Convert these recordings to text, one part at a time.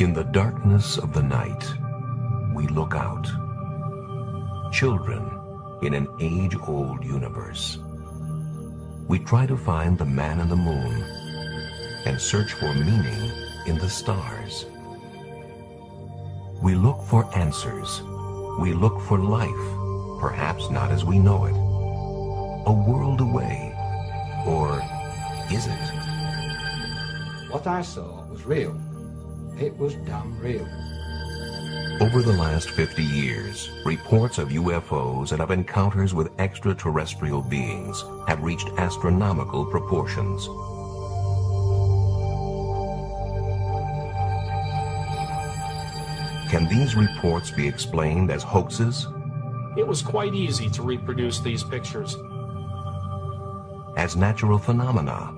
In the darkness of the night, we look out. Children in an age-old universe. We try to find the man in the moon and search for meaning in the stars. We look for answers. We look for life, perhaps not as we know it. A world away, or is it? What I saw was real. It was damn real. Over the last 50 years, reports of UFOs and of encounters with extraterrestrial beings have reached astronomical proportions. Can these reports be explained as hoaxes? It was quite easy to reproduce these pictures. As natural phenomena?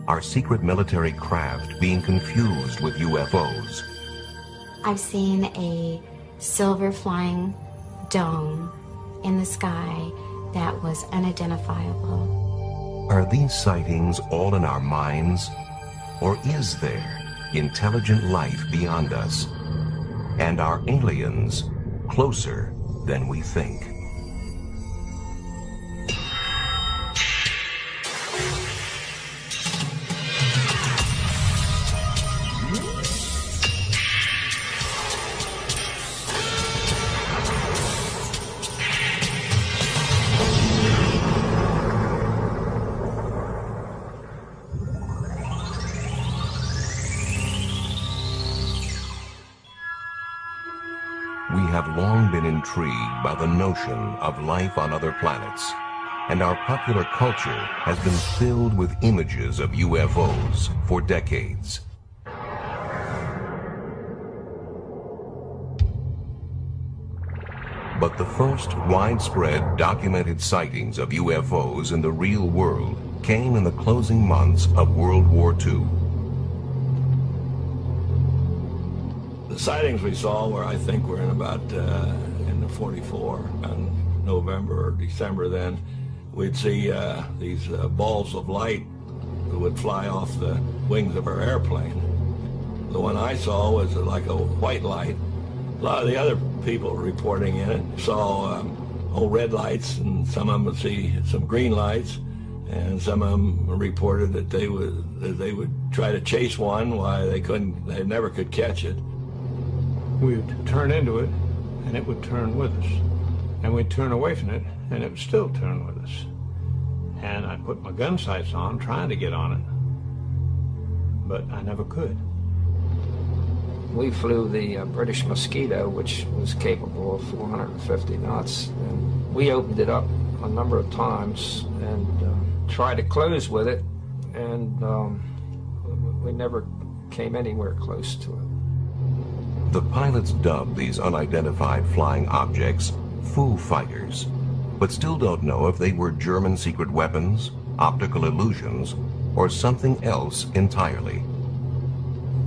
Are secret military craft being confused with UFOs? I've seen a silver flying dome in the sky that was unidentifiable. Are these sightings all in our minds? Or is there intelligent life beyond us? And are aliens closer than we think? We have long been intrigued by the notion of life on other planets, and our popular culture has been filled with images of UFOs for decades. But the first widespread documented sightings of UFOs in the real world came in the closing months of World War II. The sightings we saw were, I think, were in about in the 44, in November or December then. We'd see these balls of light that would fly off the wings of our airplane. The one I saw was like a white light. A lot of the other people reporting in it saw red lights, and some of them would see some green lights, and some of them reported that they would try to chase one while they never could catch it. We would turn into it, and it would turn with us. And we'd turn away from it, and it would still turn with us. And I put my gun sights on, trying to get on it, but I never could. We flew the British Mosquito, which was capable of 450 knots. And we opened it up a number of times and tried to close with it, and we never came anywhere close to it. The pilots dubbed these unidentified flying objects Foo Fighters, but still don't know if they were German secret weapons, optical illusions, or something else entirely.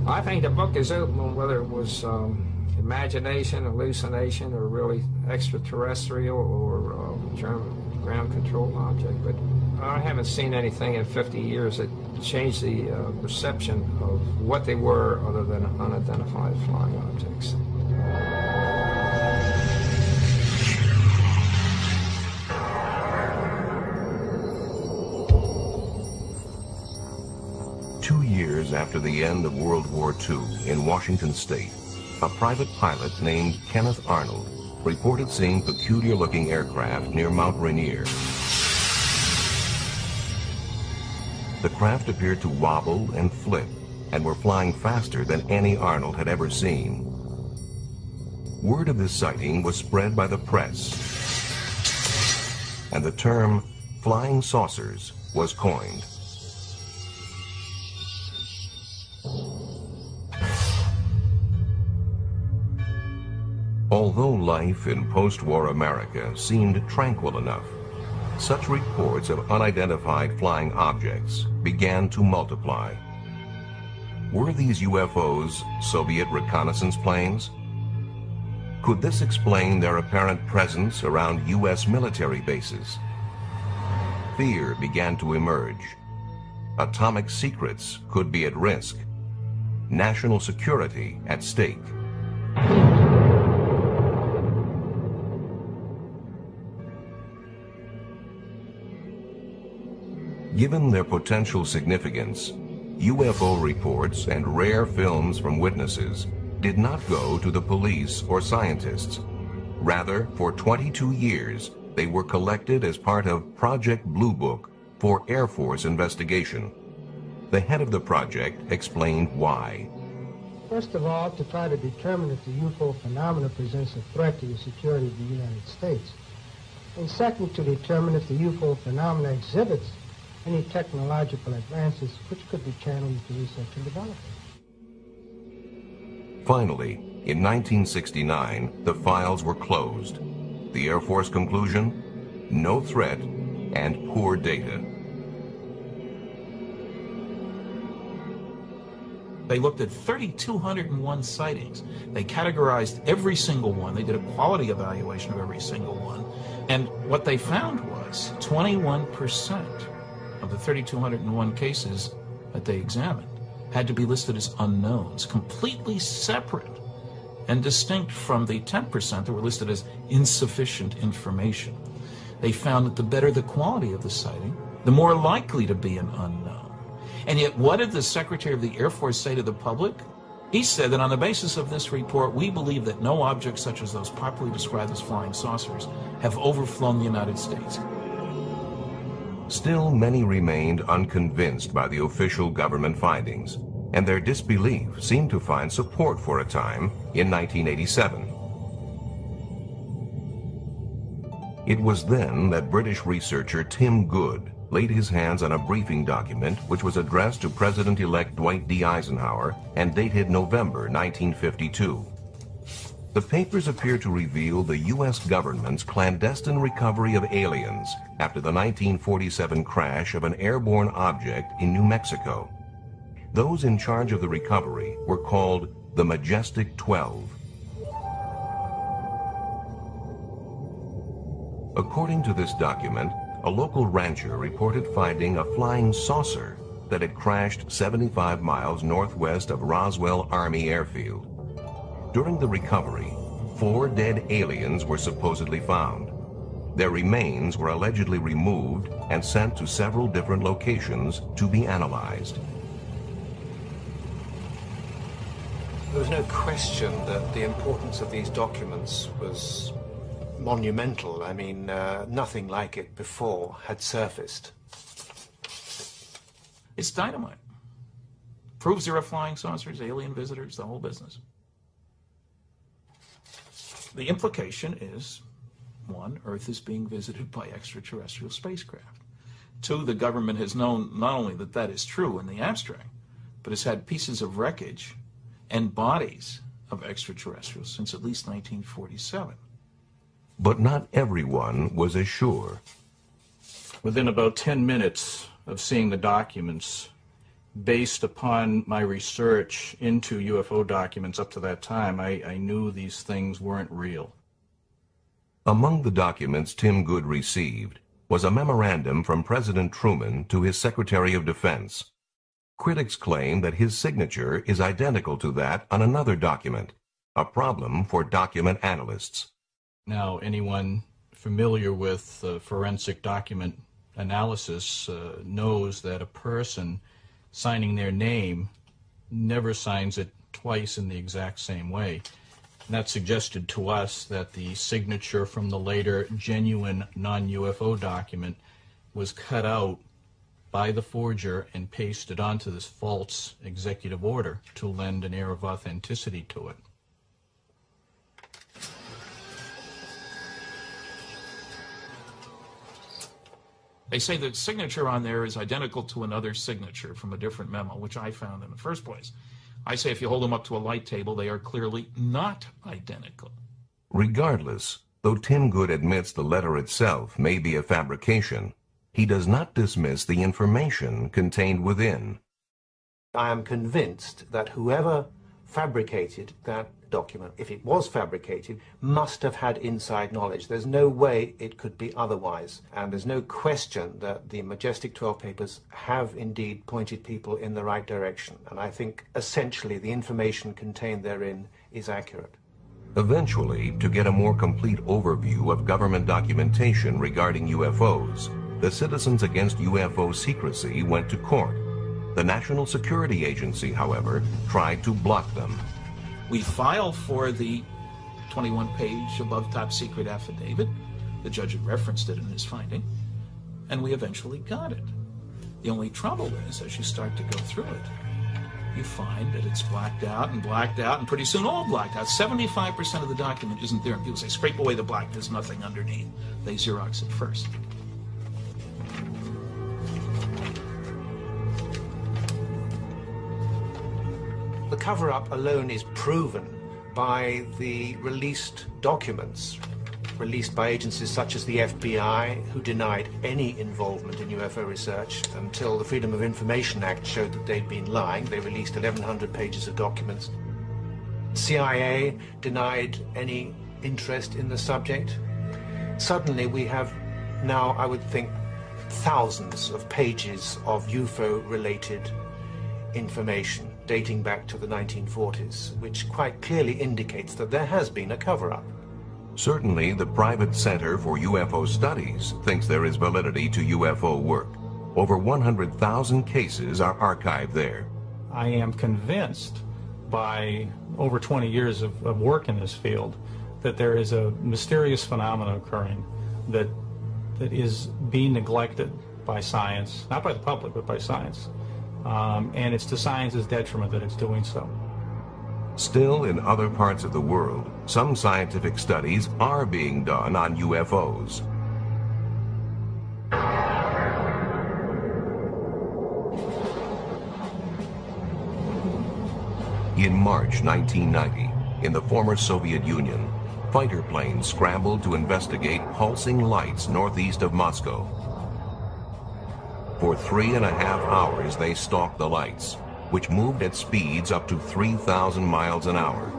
I think the book is open on whether it was imagination, hallucination, or really extraterrestrial or German ground control object, but I haven't seen anything in 50 years that changed the perception of what they were other than unidentified flying objects. Years after the end of World War II in Washington State, a private pilot named Kenneth Arnold reported seeing peculiar-looking aircraft near Mount Rainier. The craft appeared to wobble and flip and were flying faster than any Arnold had ever seen. Word of this sighting was spread by the press, and the term flying saucers was coined. Although life in post-war America seemed tranquil enough, such reports of unidentified flying objects began to multiply. Were these UFOs Soviet reconnaissance planes? Could this explain their apparent presence around U.S. military bases? Fear began to emerge. Atomic secrets could be at risk. national security at stake. Given their potential significance, UFO reports and rare films from witnesses did not go to the police or scientists. Rather, for 22 years, they were collected as part of Project Blue Book for Air Force investigation. The head of the project explained why. First of all, to try to determine if the UFO phenomena presents a threat to the security of the United States. And second, to determine if the UFO phenomena exhibits any technological advances which could be channeled into research and development. Finally, in 1969, the files were closed. The Air Force conclusion? No threat and poor data. They looked at 3,201 sightings. They categorized every single one. They did a quality evaluation of every single one. And what they found was 21% of the 3,201 cases that they examined had to be listed as unknowns, completely separate and distinct from the 10% that were listed as insufficient information. They found that the better the quality of the sighting, the more likely to be an unknown. And yet, what did the Secretary of the Air Force say to the public? He said that on the basis of this report, we believe that no objects such as those popularly described as flying saucers have overflown the United States. Still, many remained unconvinced by the official government findings, and their disbelief seemed to find support for a time in 1987. It was then that British researcher Tim Good laid his hands on a briefing document which was addressed to President-elect Dwight D. Eisenhower and dated November 1952. The papers appear to reveal the U.S. government's clandestine recovery of aliens after the 1947 crash of an airborne object in New Mexico. Those in charge of the recovery were called the Majestic 12. According to this document, a local rancher reported finding a flying saucer that had crashed 75 miles northwest of Roswell Army Airfield. During the recovery, 4 dead aliens were supposedly found. Their remains were allegedly removed and sent to several different locations to be analyzed. There was no question that the importance of these documents was monumental. I mean, nothing like it before had surfaced. It's dynamite. Proves there are flying saucers, alien visitors, the whole business. The implication is, 1, Earth is being visited by extraterrestrial spacecraft. 2, the government has known not only that that is true in the abstract, but has had pieces of wreckage and bodies of extraterrestrials since at least 1947. But not everyone was as sure. Within about 10 minutes of seeing the documents, based upon my research into UFO documents up to that time, I knew these things weren't real. Among the documents Tim Good received was a memorandum from President Truman to his Secretary of Defense. Critics claim that his signature is identical to that on another document, a problem for document analysts. Now, anyone familiar with forensic document analysis knows that a person signing their name never signs it twice in the exact same way. And that suggested to us that the signature from the later genuine non-UFO document was cut out by the forger and pasted onto this false executive order to lend an air of authenticity to it. They say the signature on there is identical to another signature from a different memo, which I found in the first place. I say if you hold them up to a light table, they are clearly not identical. Regardless, though Tim Good admits the letter itself may be a fabrication, he does not dismiss the information contained within. I am convinced that whoever fabricated that document, if it was fabricated, must have had inside knowledge. There's no way it could be otherwise. And there's no question that the Majestic 12 papers have indeed pointed people in the right direction. And I think essentially the information contained therein is accurate. Eventually, to get a more complete overview of government documentation regarding UFOs, the Citizens Against UFO Secrecy went to court. The National Security Agency, however, tried to block them. We filed for the 21-page above top secret affidavit. The judge had referenced it in his finding, and we eventually got it. The only trouble is, as you start to go through it, you find that it's blacked out, and pretty soon all blacked out. 75% of the document isn't there, and people say, scrape away the black, there's nothing underneath. They Xerox it first. The cover-up alone is proven by the released documents, released by agencies such as the FBI, who denied any involvement in UFO research until the Freedom of Information Act showed that they'd been lying. They released 1,100 pages of documents. CIA denied any interest in the subject. Suddenly we have now, I would think, thousands of pages of UFO-related information dating back to the 1940s, which quite clearly indicates that there has been a cover-up. Certainly, the private Center for UFO Studies thinks there is validity to UFO work. Over 100,000 cases are archived there. I am convinced by over 20 years of work in this field that there is a mysterious phenomenon occurring that is being neglected by science, not by the public, but by science. And it's to science's detriment that it's doing so. Still, in other parts of the world, some scientific studies are being done on UFOs. In March 1990, in the former Soviet Union, fighter planes scrambled to investigate pulsing lights northeast of Moscow. For 3.5 hours, they stalked the lights, which moved at speeds up to 3,000 miles an hour.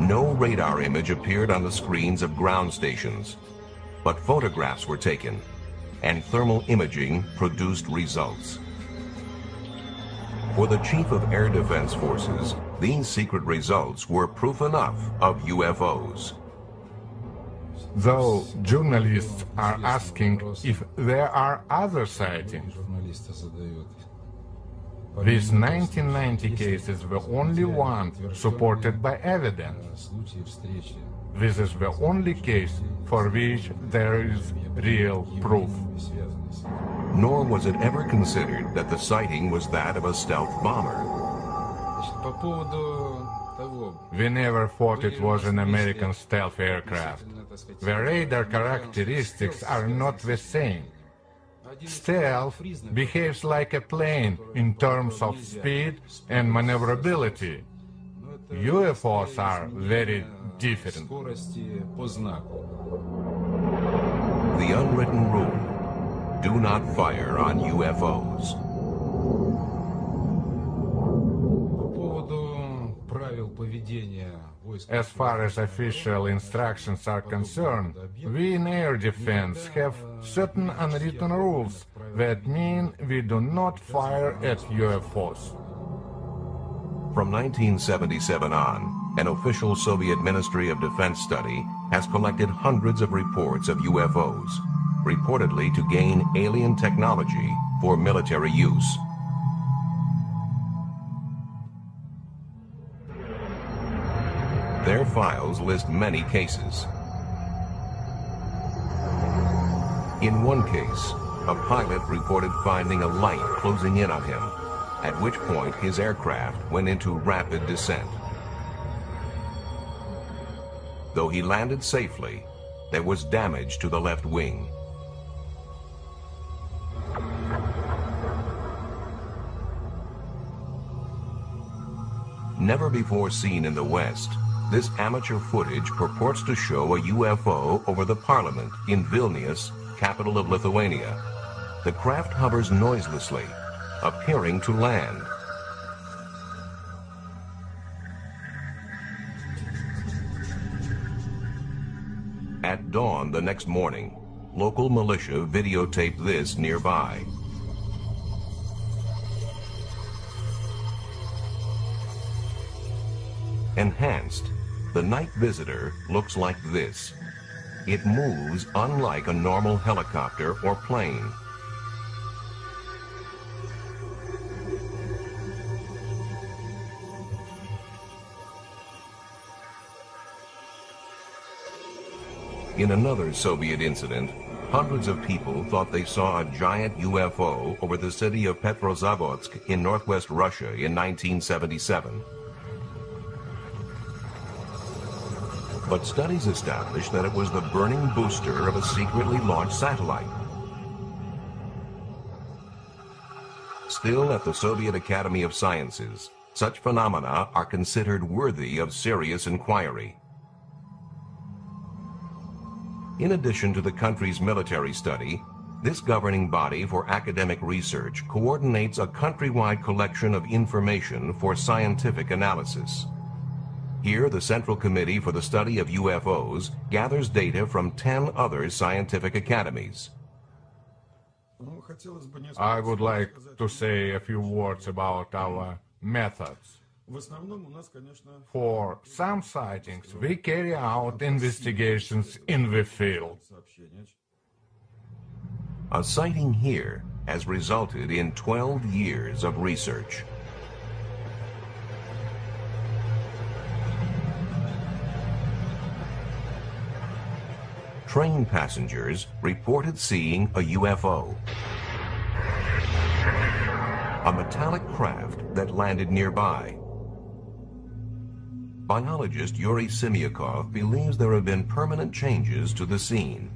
No radar image appeared on the screens of ground stations, but photographs were taken, and thermal imaging produced results. For the Chief of Air Defense Forces, these secret results were proof enough of UFOs. Though journalists are asking if there are other sightings, these 1990 cases were only one supported by evidence. This is the only case for which there is real proof. Nor was it ever considered that the sighting was that of a stealth bomber. We never thought it was an American stealth aircraft. The radar characteristics are not the same. Stealth behaves like a plane in terms of speed and maneuverability. UFOs are very different. The unwritten rule: do not fire on UFOs. As far as official instructions are concerned, we in air defense have certain unwritten rules that mean we do not fire at UFOs. From 1977 on, an official Soviet Ministry of Defense study has collected hundreds of reports of UFOs, reportedly to gain alien technology for military use. Their files list many cases. In one case, a pilot reported finding a light closing in on him, at which point his aircraft went into rapid descent. Though he landed safely, there was damage to the left wing. Never before seen in the West, this amateur footage purports to show a UFO over the parliament in Vilnius, capital of Lithuania. The craft hovers noiselessly, appearing to land. At dawn the next morning, local militia videotaped this nearby. Enhanced, the night visitor looks like this. It moves unlike a normal helicopter or plane. In another Soviet incident, hundreds of people thought they saw a giant UFO over the city of Petrozavodsk in northwest Russia in 1977. But studies established that it was the burning booster of a secretly launched satellite. Still, at the Soviet Academy of Sciences, such phenomena are considered worthy of serious inquiry. In addition to the country's military study, this governing body for academic research coordinates a countrywide collection of information for scientific analysis. Here, the Central Committee for the Study of UFOs gathers data from 10 other scientific academies. I would like to say a few words about our methods. For some sightings, we carry out investigations in the field. A sighting here has resulted in 12 years of research. Train passengers reported seeing a UFO, a metallic craft that landed nearby. Biologist Yuri Simyakov believes there have been permanent changes to the scene.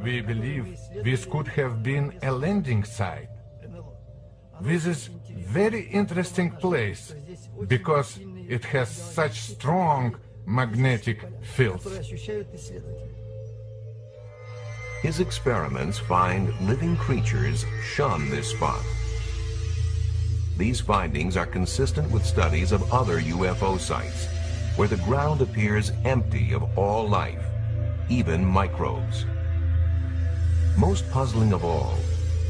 We believe this could have been a landing site. This is a very interesting place because it has such strong magnetic fields. His experiments find living creatures shun this spot. These findings are consistent with studies of other UFO sites, where the ground appears empty of all life, even microbes. Most puzzling of all,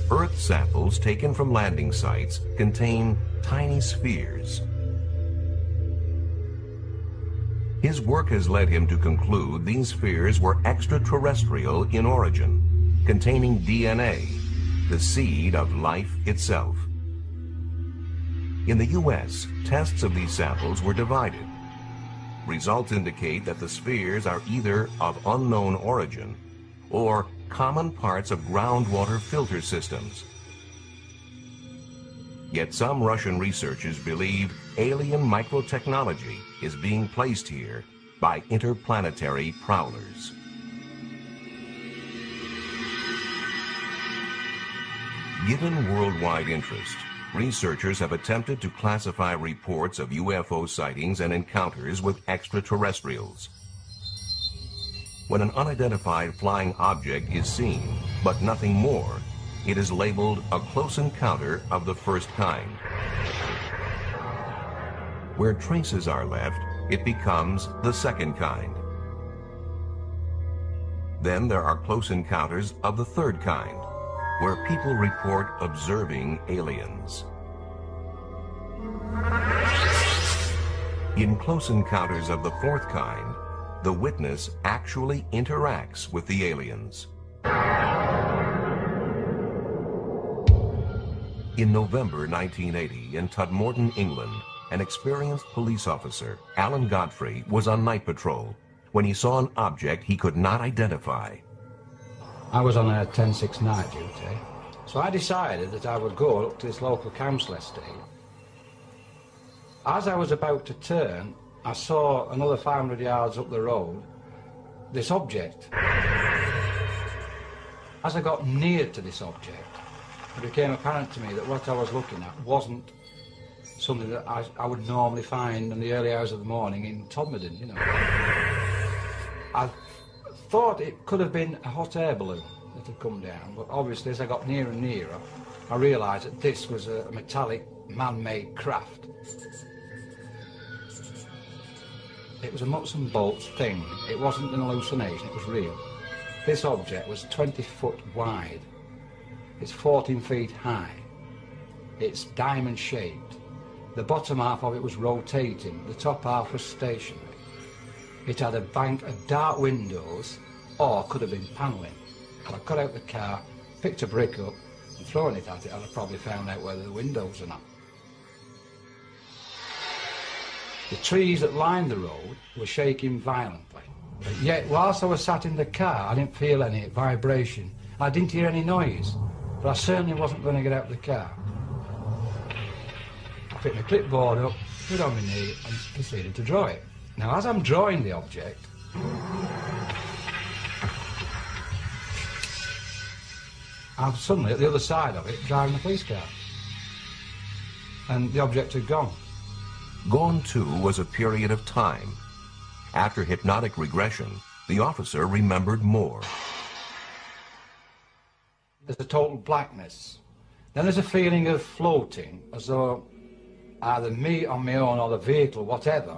Earth samples taken from landing sites contain tiny spheres. His work has led him to conclude these spheres were extraterrestrial in origin, containing DNA, the seed of life itself. In the U.S., tests of these samples were divided. Results indicate that the spheres are either of unknown origin or common parts of groundwater filter systems. Yet some Russian researchers believe alien microtechnology is being placed here by interplanetary prowlers. Given worldwide interest, researchers have attempted to classify reports of UFO sightings and encounters with extraterrestrials. When an unidentified flying object is seen, but nothing more, it is labeled a close encounter of the first kind. Where traces are left, it becomes the second kind. Then there are close encounters of the third kind, where people report observing aliens. In close encounters of the fourth kind, the witness actually interacts with the aliens. In November 1980, in Todmorden, England, an experienced police officer, Alan Godfrey, was on night patrol when he saw an object he could not identify. I was on a 10-6 night duty, so I decided that I would go up to this local council estate. As I was about to turn, I saw another 500 yards up the road this object. As I got near to this object, it became apparent to me that what I was looking at wasn't something that I would normally find in the early hours of the morning in Todmorden, you know. I thought it could have been a hot air balloon that had come down, but obviously as I got nearer and nearer, I realised that this was a metallic, man-made craft. It was a nuts and bolts thing. It wasn't an hallucination, it was real. This object was 20 foot wide. It's 14 feet high. It's diamond shaped. The bottom half of it was rotating, the top half was stationary. It had a bank of dark windows, or could have been panelling. If I got out the car, picked a brick up, and thrown it at it, I'd have probably found out whether the windows or not. The trees that lined the road were shaking violently. But yet, whilst I was sat in the car, I didn't feel any vibration. I didn't hear any noise, but I certainly wasn't going to get out of the car. I picked my clipboard up, put it on my knee, and proceeded to draw it. Now, as I'm drawing the object, I'm suddenly at the other side of it, driving a police car. And the object had gone. Gone too was a period of time. After hypnotic regression, the officer remembered more. There's a total blackness. Then there's a feeling of floating, as though either me on my own or the vehicle, whatever,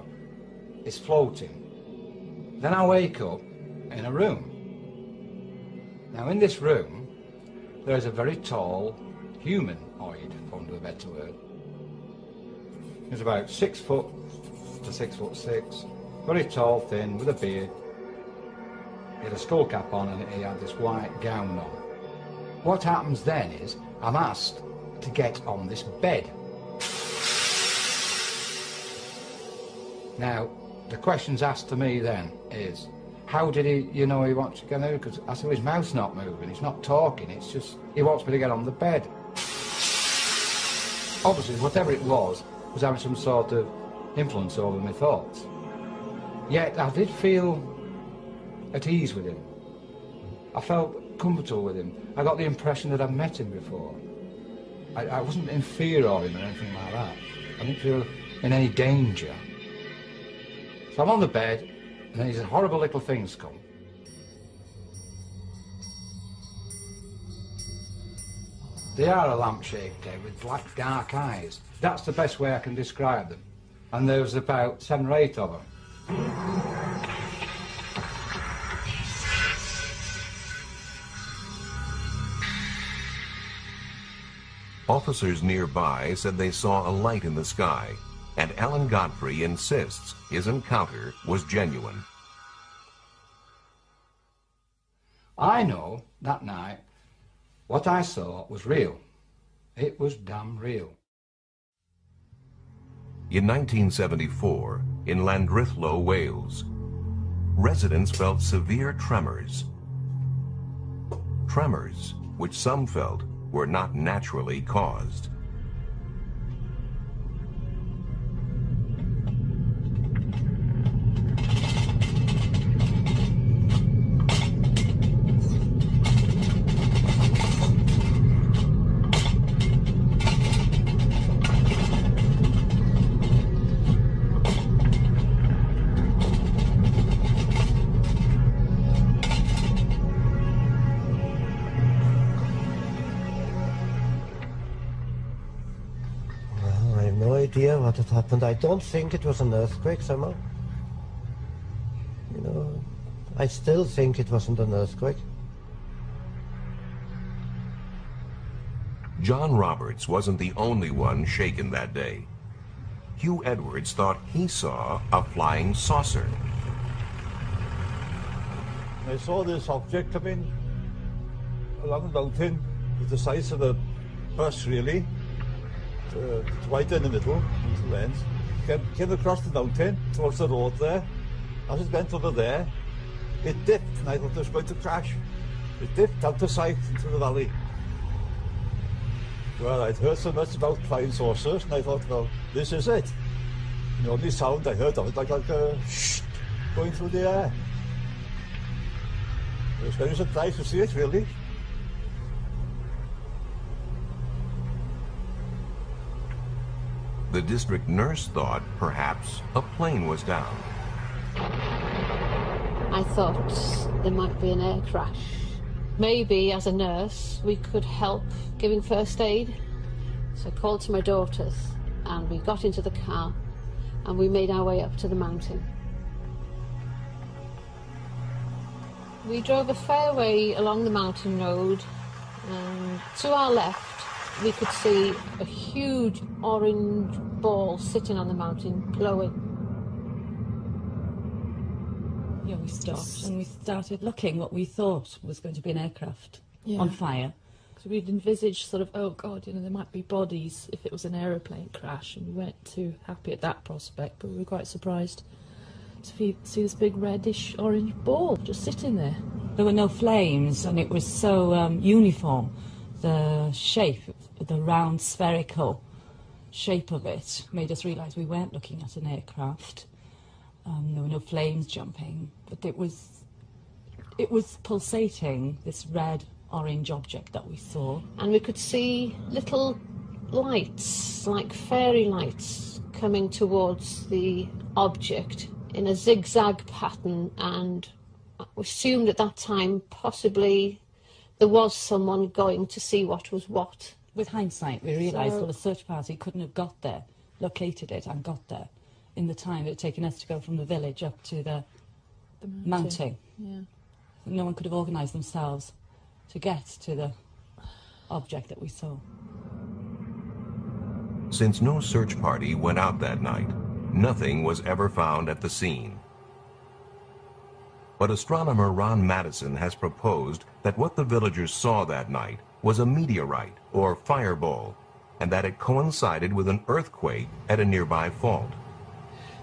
is floating. Then I wake up in a room. Now in this room, there is a very tall humanoid, for want of a better word. He's about 6 foot to 6'6", very tall, thin, with a beard. He had a skull cap on and he had this white gown on. What happens then is I'm asked to get on this bed. Now, the questions asked to me then is, how did he, he wants to get out? Because I said, his mouth's not moving, he's not talking, it's just, he wants me to get on the bed. Obviously, whatever it was having some sort of influence over my thoughts. Yet I did feel at ease with him. I felt comfortable with him. I got the impression that I'd met him before. I wasn't in fear of him or anything like that. I didn't feel in any danger. So I'm on the bed, and then these horrible little things come. They are a lamp-shaped head with black, dark eyes. That's the best way I can describe them. And there was about 7 or 8 of them. Officers nearby said they saw a light in the sky, and Alan Godfrey insists his encounter was genuine. I know that night what I saw was real. It was damn real. In 1974, in Llandrillo, Wales, residents felt severe tremors. Tremors which some felt were not naturally caused. Idea what had happened. I don't think it was an earthquake somehow. I still think it wasn't an earthquake. John Roberts wasn't the only one shaken that day. Hugh Edwards thought he saw a flying saucer. I saw this object come in along the mountain with the size of a bus, really. It's right in the middle, two ends. Came across the mountain towards the road there. As it went over there, it dipped, and I thought it was going to crash. It dipped out of sight into the valley. Well, I'd heard so much about flying saucers, and I thought, well, this is it. And the only sound I heard of it like a shh going through the air. I was very surprised to see it, really. The district nurse thought perhaps a plane was down. I thought there might be an air crash. Maybe as a nurse we could help giving first aid. So I called to my daughters and we got into the car and we made our way up to the mountain. We drove a fair way along the mountain road, and to our left we could see a huge orange ball sitting on the mountain, glowing. Yeah, we stopped and we started looking what we thought was going to be an aircraft on fire. So we'd envisaged sort of, oh God, you know, there might be bodies if it was an aeroplane crash, and we weren't too happy at that prospect, but we were quite surprised to see this big reddish orange ball just sitting there. There were no flames, and it was so uniform. The shape, the round spherical shape of it made us realise we weren't looking at an aircraft. There were no flames jumping, but it was pulsating, this red orange object that we saw. And we could see little lights, like fairy lights, coming towards the object in a zigzag pattern, and we assumed at that time possibly there was someone going to see what was what. With hindsight, we realised that a search party couldn't have got there, located it and got there in the time it had taken us to go from the village up to the mountain. Yeah. No one could have organised themselves to get to the object that we saw. Since no search party went out that night, nothing was ever found at the scene. But astronomer Ron Madison has proposed that what the villagers saw that night was a meteorite or fireball, and that it coincided with an earthquake at a nearby fault.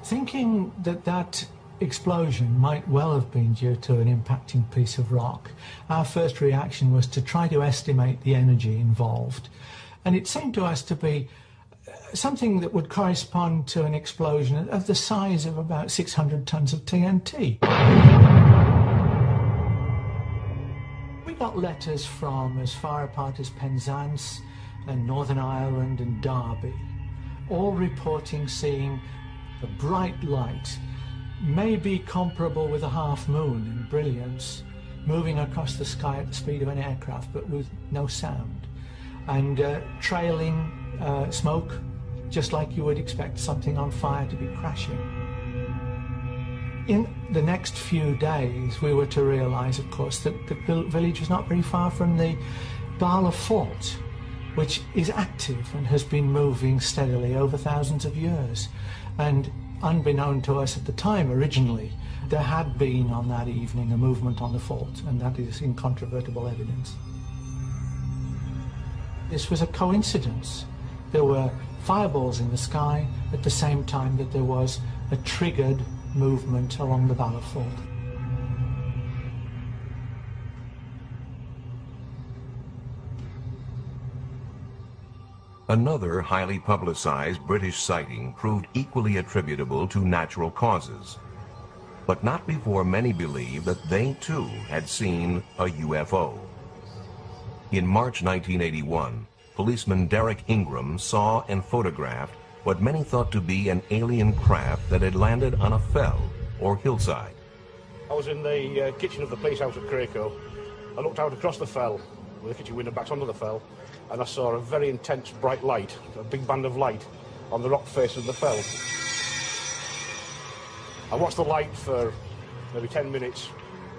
Thinking that that explosion might well have been due to an impacting piece of rock, our first reaction was to try to estimate the energy involved. And it seemed to us to be something that would correspond to an explosion of the size of about 600 tons of TNT. We got letters from as far apart as Penzance and Northern Ireland and Derby, all reporting seeing a bright light, maybe comparable with a half moon in brilliance, moving across the sky at the speed of an aircraft but with no sound, and trailing smoke, just like you would expect something on fire to be crashing. In the next few days, we were to realise, of course, that the village was not very far from the Bala Fault, which is active and has been moving steadily over thousands of years. And unbeknown to us at the time, originally, there had been on that evening a movement on the fault, and that is incontrovertible evidence. This was a coincidence. There were fireballs in the sky at the same time that there was a triggered movement along the Bala Fault. Another highly publicized British sighting proved equally attributable to natural causes, but not before many believed that they too had seen a UFO. In March 1981, policeman Derek Ingram saw and photographed what many thought to be an alien craft that had landed on a fell or hillside. I was in the kitchen of the police house at Krakow. I looked out across the fell, with the kitchen window back onto the fell, and I saw a very intense bright light, a big band of light, on the rock face of the fell. I watched the light for maybe 10 minutes,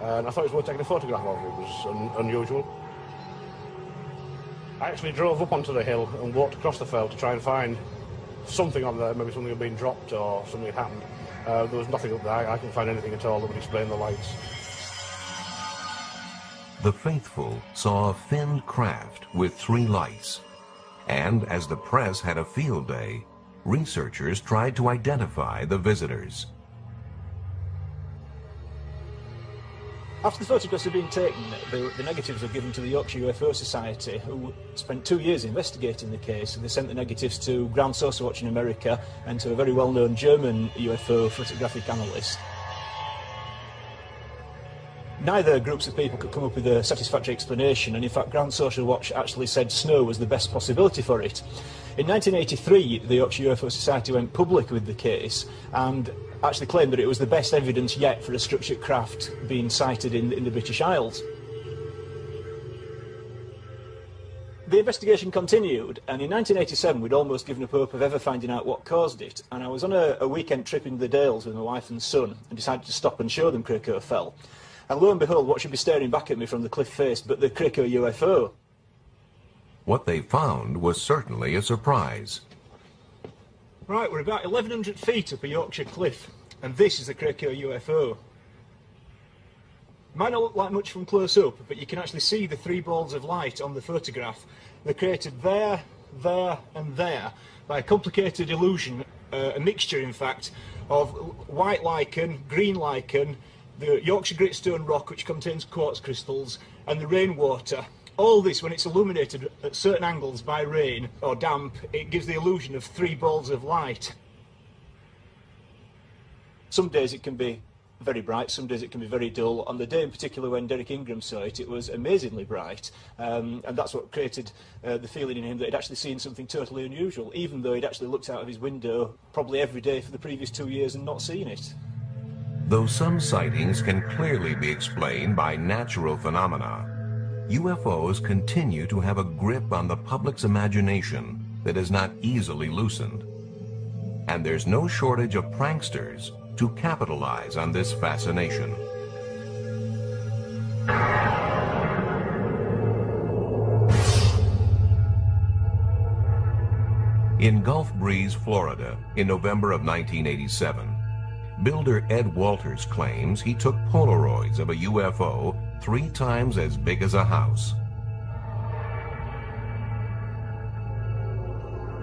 and I thought it was worth taking a photograph of. It was unusual. I actually drove up onto the hill and walked across the fell to try and find something on there, maybe something had been dropped or something had happened. There was nothing up there. I couldn't find anything at all that would explain the lights. The faithful saw a finned craft with 3 lights, and as the press had a field day, researchers tried to identify the visitors. After the photographs had been taken, the negatives were given to the Yorkshire UFO Society, who spent 2 years investigating the case, and they sent the negatives to Ground Source Watch in America and to a very well-known German UFO photographic analyst. Neither groups of people could come up with a satisfactory explanation, and in fact Ground Social Watch actually said snow was the best possibility for it. In 1983, the Yorkshire UFO Society went public with the case and actually claimed that it was the best evidence yet for a structured craft being sighted in the British Isles. The investigation continued, and in 1987 we'd almost given up hope of ever finding out what caused it, and I was on a weekend trip in the Dales with my wife and son and decided to stop and show them Krakow Fell. And lo and behold, what should be staring back at me from the cliff face but the Krakow UFO. What they found was certainly a surprise. Right, we're about 1,100 feet up a Yorkshire cliff, and this is the Krakow UFO. It might not look like much from close up, but you can actually see the 3 balls of light on the photograph. They're created there, there and there by a complicated illusion, a mixture in fact, of white lichen, green lichen, the Yorkshire Gritstone rock which contains quartz crystals, and the rainwater. All this, when it's illuminated at certain angles by rain or damp, it gives the illusion of 3 balls of light. Some days it can be very bright, some days it can be very dull. On the day in particular when Derek Ingram saw it, it was amazingly bright, and that's what created the feeling in him that he'd actually seen something totally unusual, even though he'd actually looked out of his window probably every day for the previous 2 years and not seen it. Though some sightings can clearly be explained by natural phenomena, UFOs continue to have a grip on the public's imagination that is not easily loosened. And there's no shortage of pranksters to capitalize on this fascination. In Gulf Breeze, Florida, in November of 1987, builder Ed Walters claims he took Polaroids of a UFO 3 times as big as a house.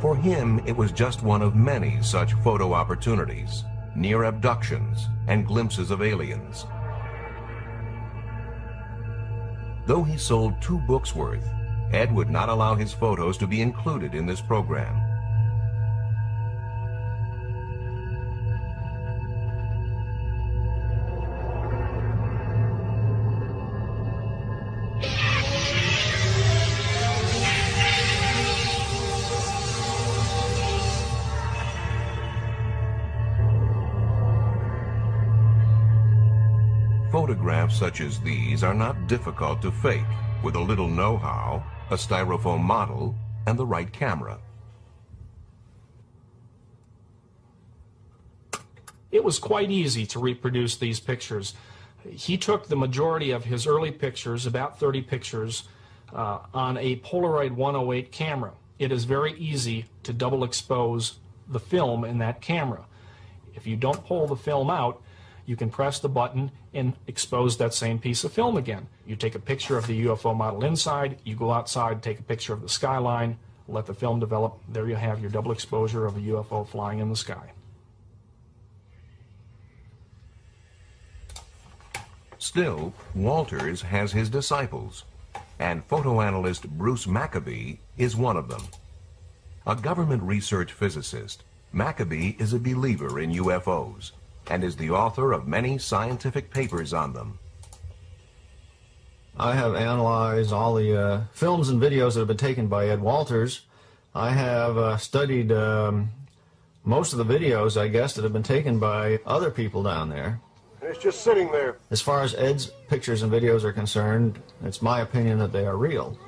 For him, it was just one of many such photo opportunities, near abductions and glimpses of aliens. Though he sold 2 books worth, Ed would not allow his photos to be included in this program. Photographs such as these are not difficult to fake with a little know-how, a styrofoam model, and the right camera. It was quite easy to reproduce these pictures. He took the majority of his early pictures, about 30 pictures, on a Polaroid 108 camera. It is very easy to double expose the film in that camera. If you don't pull the film out, you can press the button and expose that same piece of film again. You take a picture of the UFO model inside, you go outside, take a picture of the skyline, let the film develop. There you have your double exposure of a UFO flying in the sky. Still, Walters has his disciples, and photo analyst Bruce Maccabee is one of them. A government research physicist, Maccabee is a believer in UFOs and is the author of many scientific papers on them. I have analyzed all the films and videos that have been taken by Ed Walters. I have studied most of the videos, I guess, that have been taken by other people down there. And it's just sitting there. As far as Ed's pictures and videos are concerned, it's my opinion that they are real.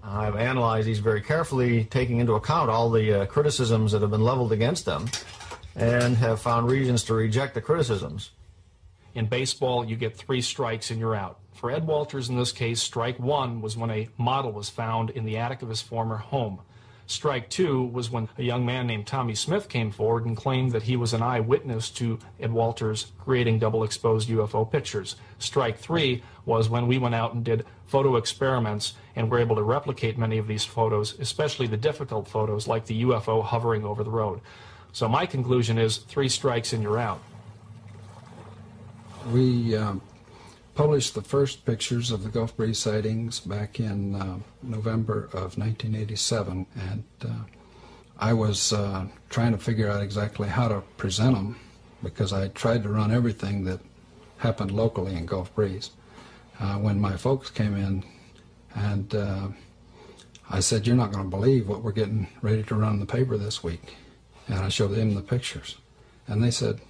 I've analyzed these very carefully, taking into account all the criticisms that have been leveled against them, and have found reasons to reject the criticisms. In baseball, you get 3 strikes and you're out. For Ed Walters, in this case, strike 1 was when a model was found in the attic of his former home. Strike 2 was when a young man named Tommy Smith came forward and claimed that he was an eyewitness to Ed Walters creating double-exposed UFO pictures. Strike 3 was when we went out and did photo experiments and were able to replicate many of these photos, especially the difficult photos like the UFO hovering over the road. So my conclusion is 3 strikes and you're out. We published the first pictures of the Gulf Breeze sightings back in November of 1987, and I was trying to figure out exactly how to present them, because I tried to run everything that happened locally in Gulf Breeze. When my folks came in, and I said, "You're not going to believe what we're getting ready to run in the paper this week." And I showed them the pictures, and they said,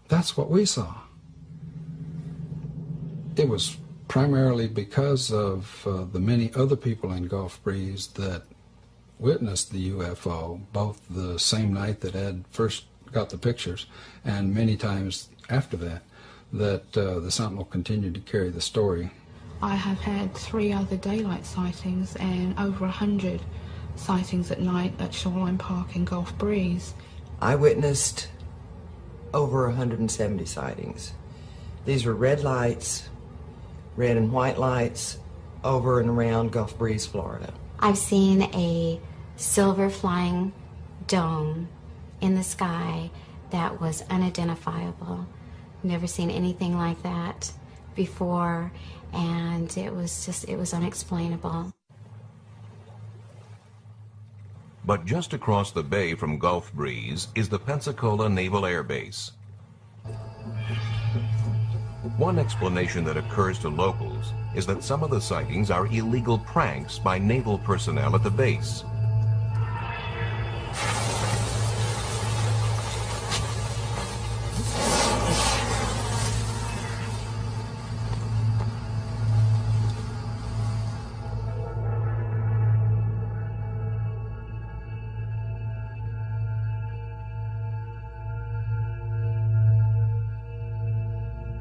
"That's what we saw." It was primarily because of the many other people in Gulf Breeze that witnessed the UFO, both the same night that Ed first got the pictures and many times after that, that the Sentinel continued to carry the story. I have had 3 other daylight sightings and over 100 sightings at night at Shoreline Park and Gulf Breeze. I witnessed over 170 sightings. These were red lights, red and white lights, over and around Gulf Breeze, Florida. I've seen a silver flying dome in the sky that was unidentifiable. Never seen anything like that before, and it was unexplainable. But just across the bay from Gulf Breeze is the Pensacola Naval Air Base. One explanation that occurs to locals is that some of the sightings are illegal pranks by naval personnel at the base.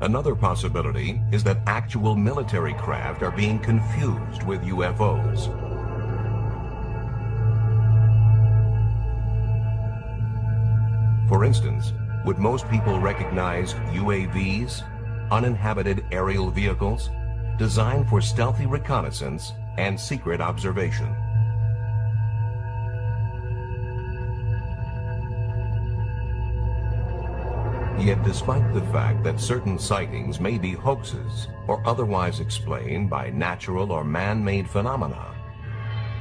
Another possibility is that actual military craft are being confused with UFOs. For instance, would most people recognize UAVs, uninhabited aerial vehicles, designed for stealthy reconnaissance and secret observation? Yet despite the fact that certain sightings may be hoaxes or otherwise explained by natural or man-made phenomena,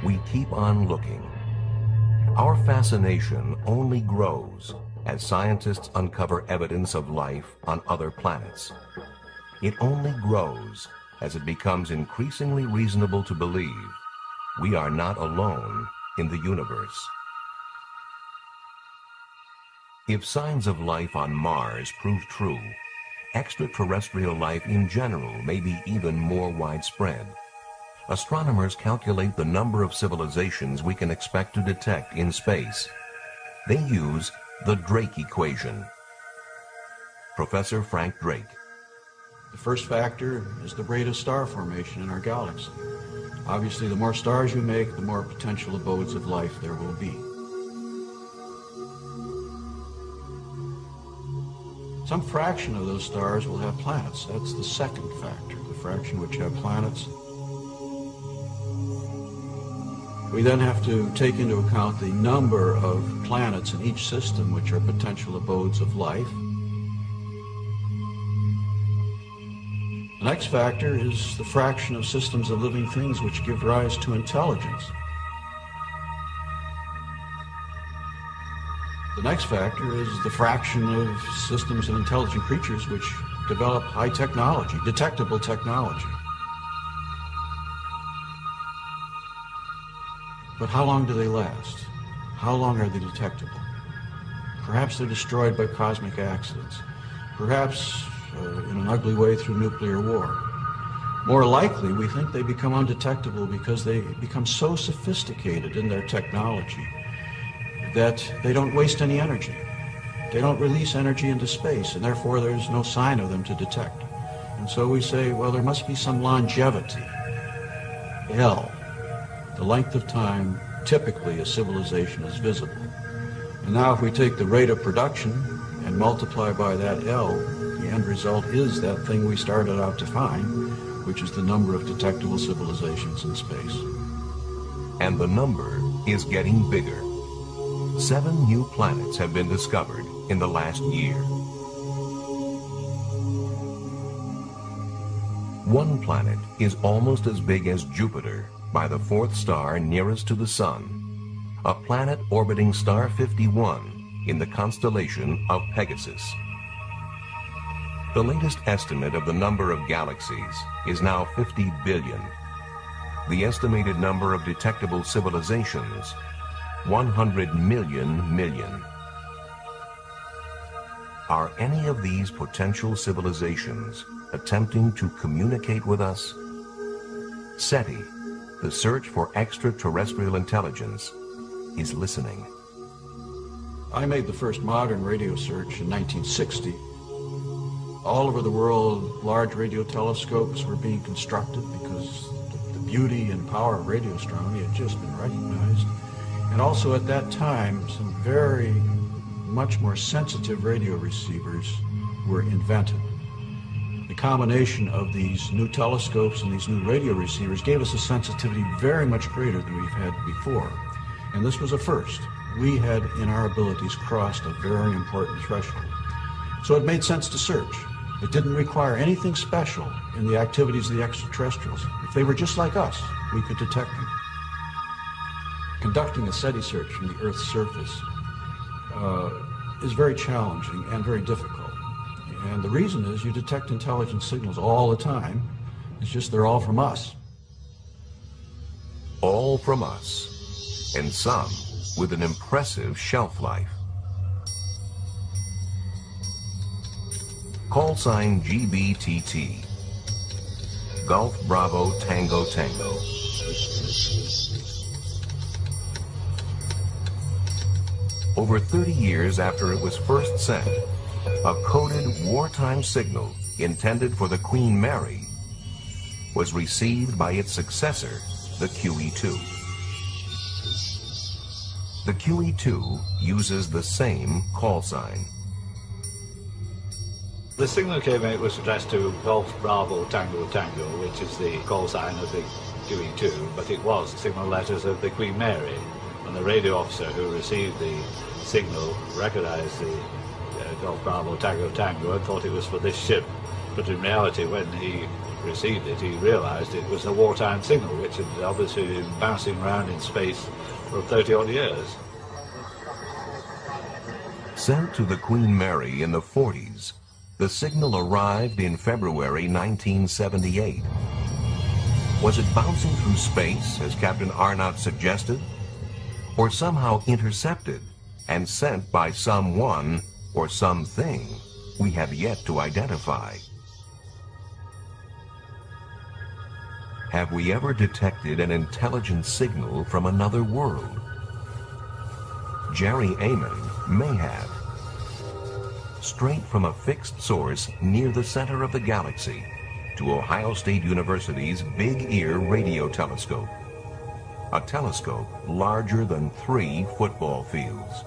we keep on looking. Our fascination only grows as scientists uncover evidence of life on other planets. It only grows as it becomes increasingly reasonable to believe we are not alone in the universe. If signs of life on Mars prove true, extraterrestrial life in general may be even more widespread. Astronomers calculate the number of civilizations we can expect to detect in space. They use the Drake equation. Professor Frank Drake. The first factor is the rate of star formation in our galaxy. Obviously, the more stars you make, the more potential abodes of life there will be. Some fraction of those stars will have planets. That's the second factor, the fraction which have planets. We then have to take into account the number of planets in each system which are potential abodes of life. The next factor is the fraction of systems of living things which give rise to intelligence. The next factor is the fraction of systems of intelligent creatures which develop high technology, detectable technology. But how long do they last? How long are they detectable? Perhaps they're destroyed by cosmic accidents. Perhaps in an ugly way through nuclear war. More likely, we think they become undetectable because they become so sophisticated in their technology that they don't waste any energy. They don't release energy into space, and therefore there's no sign of them to detect. And so we say, well, there must be some longevity. L, the length of time typically a civilization is visible. And now if we take the rate of production and multiply by that L, the end result is that thing we started out to find, which is the number of detectable civilizations in space. And the number is getting bigger. 7 new planets have been discovered in the last year. One planet is almost as big as Jupiter by the 4th star nearest to the Sun, a planet orbiting star 51 in the constellation of Pegasus. The latest estimate of the number of galaxies is now 50 billion. The estimated number of detectable civilizations, 100 million. Are any of these potential civilizations attempting to communicate with us? SETI, the search for extraterrestrial intelligence, is listening. I made the first modern radio search in 1960. All over the world, large radio telescopes were being constructed because the beauty and power of radio astronomy had just been recognized. And also at that time, some very much more sensitive radio receivers were invented. The combination of these new telescopes and these new radio receivers gave us a sensitivity very much greater than we've had before. And this was a first. We had, in our abilities, crossed a very important threshold. So it made sense to search. It didn't require anything special in the activities of the extraterrestrials. If they were just like us, we could detect them. Conducting a SETI search from the Earth's surface is very challenging and very difficult. And the reason is you detect intelligent signals all the time. It's just they're all from us. All from us. And some with an impressive shelf life. Call sign GBTT. Golf Bravo Tango Tango. Over 30 years after it was first sent, a coded wartime signal intended for the Queen Mary was received by its successor, the QE-2. The QE-2 uses the same call sign. The signal came out was addressed to Golf Bravo Tango Tango, which is the call sign of the QE-2, but it was the signal letters of the Queen Mary. And the radio officer who received the signal recognized the Golf Bravo Tango Tango and thought it was for this ship. But in reality, when he received it, he realized it was a wartime signal, which had obviously been bouncing around in space for 30-odd years. Sent to the Queen Mary in the 40s, the signal arrived in February 1978. Was it bouncing through space, as Captain Arnott suggested? Or somehow intercepted and sent by someone or something we have yet to identify? Have we ever detected an intelligent signal from another world? Jerry Amon may have. Straight from a fixed source near the center of the galaxy to Ohio State University's Big Ear Radio Telescope. A telescope larger than 3 football fields.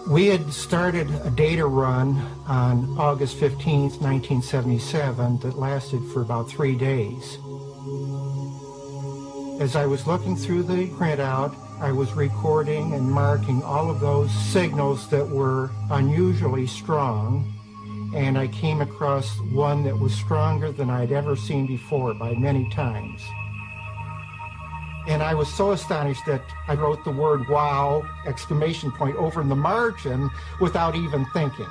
We had started a data run on August 15th, 1977 that lasted for about 3 days. As I was looking through the printout, I was recording and marking all of those signals that were unusually strong, and I came across one that was stronger than I'd ever seen before by many times. And I was so astonished that I wrote the word "wow!" exclamation point over in the margin without even thinking.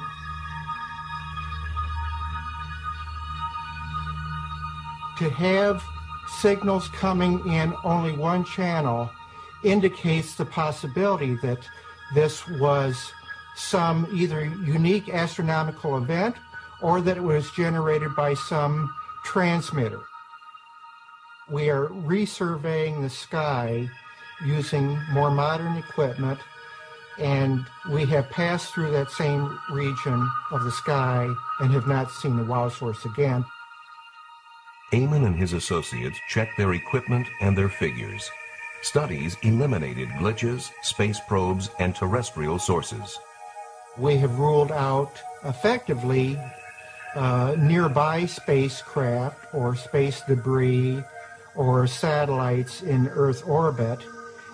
To have signals coming in only one channel indicates the possibility that this was some either unique astronomical event or that it was generated by some transmitter. We are resurveying the sky using more modern equipment, and we have passed through that same region of the sky and have not seen the wow source again. Amon and his associates checked their equipment and their figures. Studies eliminated glitches, space probes, and terrestrial sources. We have ruled out effectively nearby spacecraft or space debris or satellites in Earth orbit,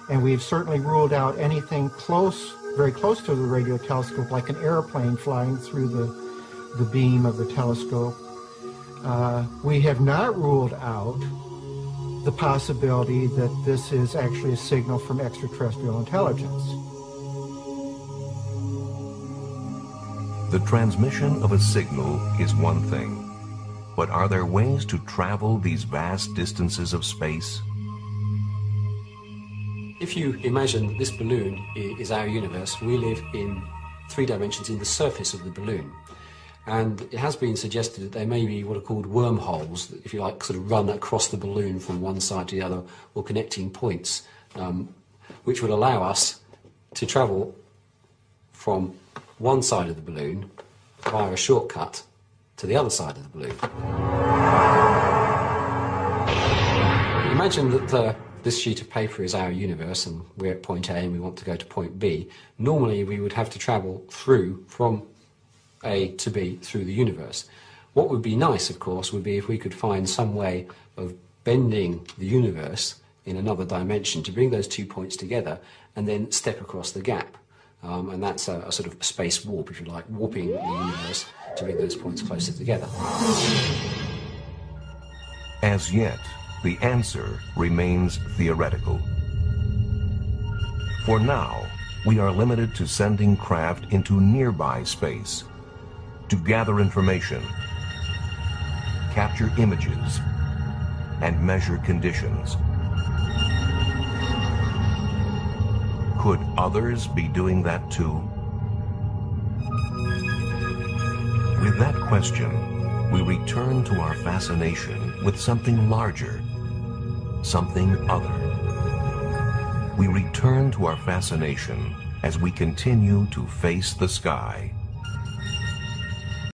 and we've certainly ruled out anything close, very close to the radio telescope, like an airplane flying through the beam of the telescope. We have not ruled out the possibility that this is actually a signal from extraterrestrial intelligence. The transmission of a signal is one thing, but are there ways to travel these vast distances of space? If you imagine that this balloon is our universe, we live in 3 dimensions in the surface of the balloon. And it has been suggested that there may be what are called wormholes, that, if you like, sort of run across the balloon from one side to the other, or connecting points, which would allow us to travel from one side of the balloon via a shortcut to the other side of the balloon. Imagine that this sheet of paper is our universe and we're at point A and we want to go to point B. Normally we would have to travel through from A to B through the universe. What would be nice, of course, would be if we could find some way of bending the universe in another dimension to bring those 2 points together and then step across the gap. And that's a sort of space warp, if you like, warping the universe to bring those points closer together. As yet, the answer remains theoretical. For now, we are limited to sending craft into nearby space to gather information, capture images, and measure conditions. Could others be doing that too? With that question, we return to our fascination with something larger, something other. We return to our fascination as we continue to face the sky.